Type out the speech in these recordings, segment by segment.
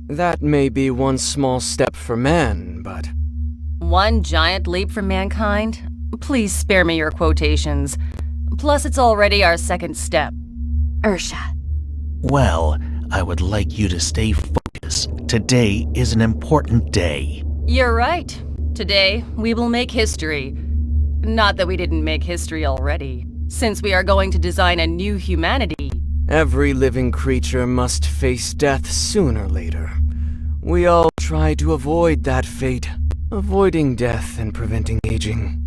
That may be one small step for man, but... One giant leap for mankind? Please spare me your quotations. Plus, it's already our second step. Ursha. Well, I would like you to stay focused. Today is an important day. You're right. Today, we will make history. Not that we didn't make history already, since we are going to design a new humanity. Every living creature must face death sooner or later. We all try to avoid that fate, avoiding death and preventing aging.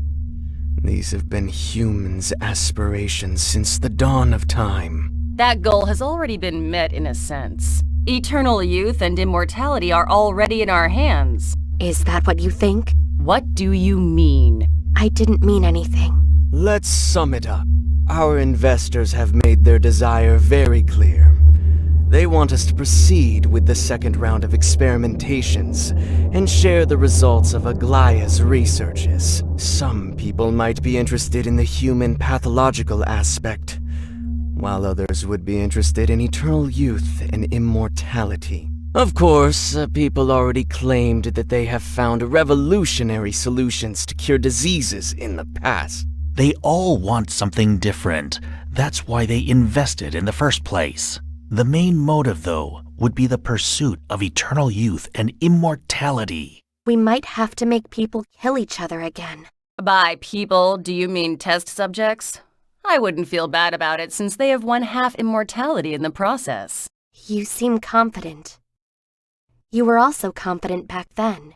These have been humans' aspirations since the dawn of time. That goal has already been met in a sense. Eternal youth and immortality are already in our hands. Is that what you think? What do you mean? I didn't mean anything. Let's sum it up. Our investors have made their desire very clear. They want us to proceed with the second round of experimentations and share the results of Aglaya's researches. Some people might be interested in the human pathological aspect, while others would be interested in eternal youth and immortality. Of course, people already claimed that they have found revolutionary solutions to cure diseases in the past. They all want something different. That's why they invested in the first place. The main motive, though, would be the pursuit of eternal youth and immortality. We might have to make people kill each other again. By people, do you mean test subjects? I wouldn't feel bad about it since they have won half immortality in the process. You seem confident. You were also confident back then.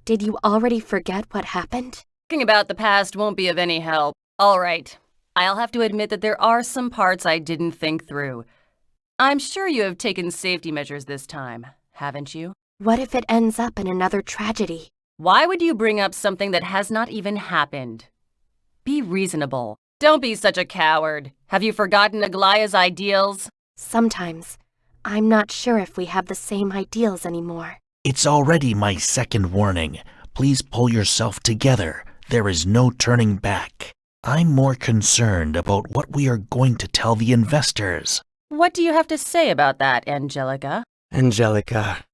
Did you already forget what happened? Talking about the past won't be of any help. All right, I'll have to admit that there are some parts I didn't think through. I'm sure you have taken safety measures this time, haven't you? What if it ends up in another tragedy? Why would you bring up something that has not even happened? Be reasonable. Don't be such a coward. Have you forgotten Aglaya's ideals? Sometimes, I'm not sure if we have the same ideals anymore. It's already my second warning. Please pull yourself together. There is no turning back. I'm more concerned about what we are going to tell the investors. What do you have to say about that, Angelica? Angelica,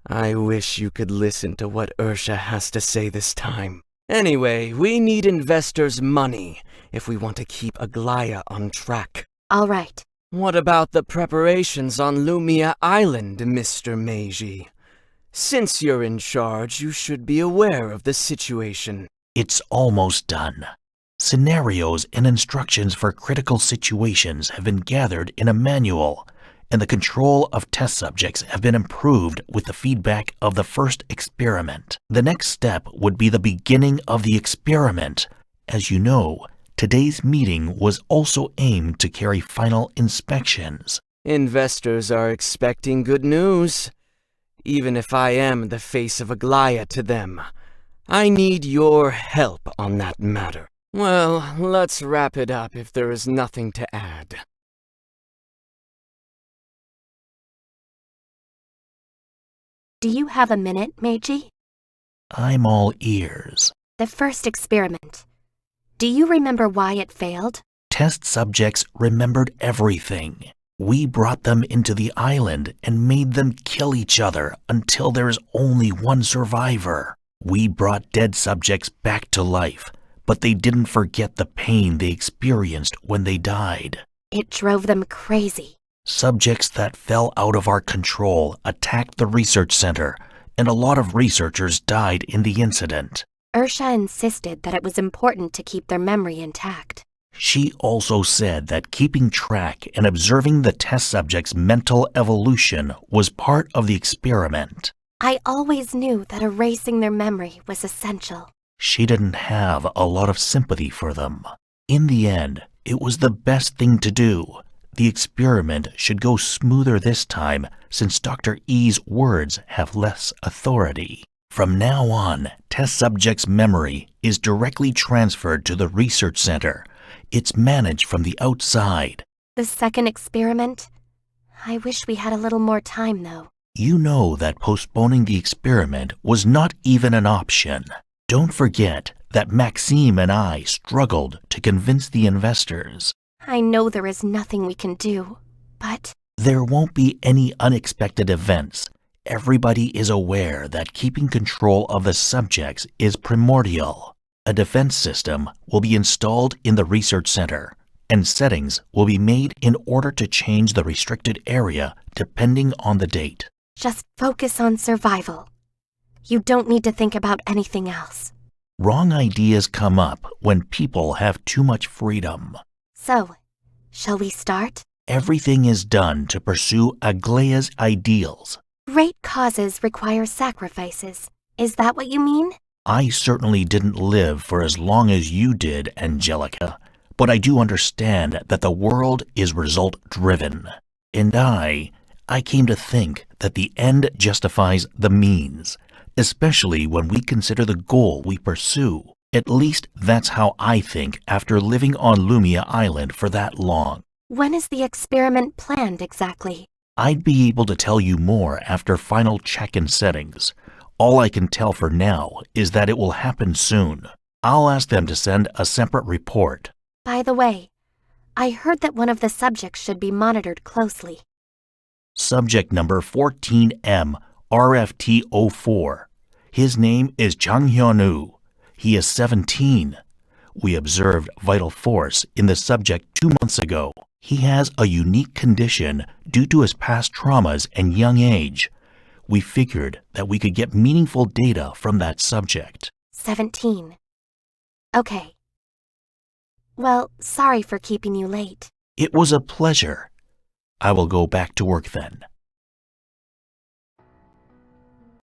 I wish you could listen to what Ursha has to say this time. Anyway, we need investors' money if we want to keep Aglaya on track. All right. What about the preparations on Lumia Island, Mr. Meiji? Since you're in charge, you should be aware of the situation. It's almost done. Scenarios and instructions for critical situations have been gathered in a manual, and the control of test subjects have been improved with the feedback of the first experiment. The next step would be the beginning of the experiment. As you know, today's meeting was also aimed to carry final inspections. Investors are expecting good news. Even if I am the face of Aglaya to them, I need your help on that matter. Well, let's wrap it up if there is nothing to add. Do you have a minute, Meiji? I'm all ears. The first experiment. Do you remember why it failed? Test subjects remembered everything. We brought them into the island and made them kill each other until there is only one survivor. We brought dead subjects back to life, but they didn't forget the pain they experienced when they died. It drove them crazy. Subjects that fell out of our control attacked the research center, and a lot of researchers died in the incident. Ursha insisted that it was important to keep their memory intact. She also said that keeping track and observing the test subjects' mental evolution was part of the experiment. I always knew that erasing their memory was essential. She didn't have a lot of sympathy for them. In the end, it was the best thing to do. The experiment should go smoother this time since Dr. E's words have less authority. From now on, test subjects' memory is directly transferred to the research center. It's managed from the outside. The second experiment? I wish we had a little more time, though. You know that postponing the experiment was not even an option. Don't forget that Maxime and I struggled to convince the investors. I know there is nothing we can do, but... There won't be any unexpected events. Everybody is aware that keeping control of the subjects is primordial. A defense system will be installed in the research center, and settings will be made in order to change the restricted area depending on the date. Just focus on survival. You don't need to think about anything else. Wrong ideas come up when people have too much freedom. So, shall we start? Everything is done to pursue Aglaya's ideals. Great causes require sacrifices. Is that what you mean? I certainly didn't live for as long as you did, Angelica, but I do understand that the world is result-driven. And I came to think that the end justifies the means, especially when we consider the goal we pursue. At least that's how I think after living on Lumia Island for that long. When is the experiment planned exactly? I'd be able to tell you more after final check in settings. All I can tell for now is that it will happen soon. I'll ask them to send a separate report. By the way, I heard that one of the subjects should be monitored closely. Subject number 14M, RFT-04. His name is Chang Hyun-woo. He is 17. We observed vital force in the subject 2 months ago. He has a unique condition due to his past traumas and young age. We figured that we could get meaningful data from that subject. 17. Okay. Well, sorry for keeping you late. It was a pleasure. I will go back to work then.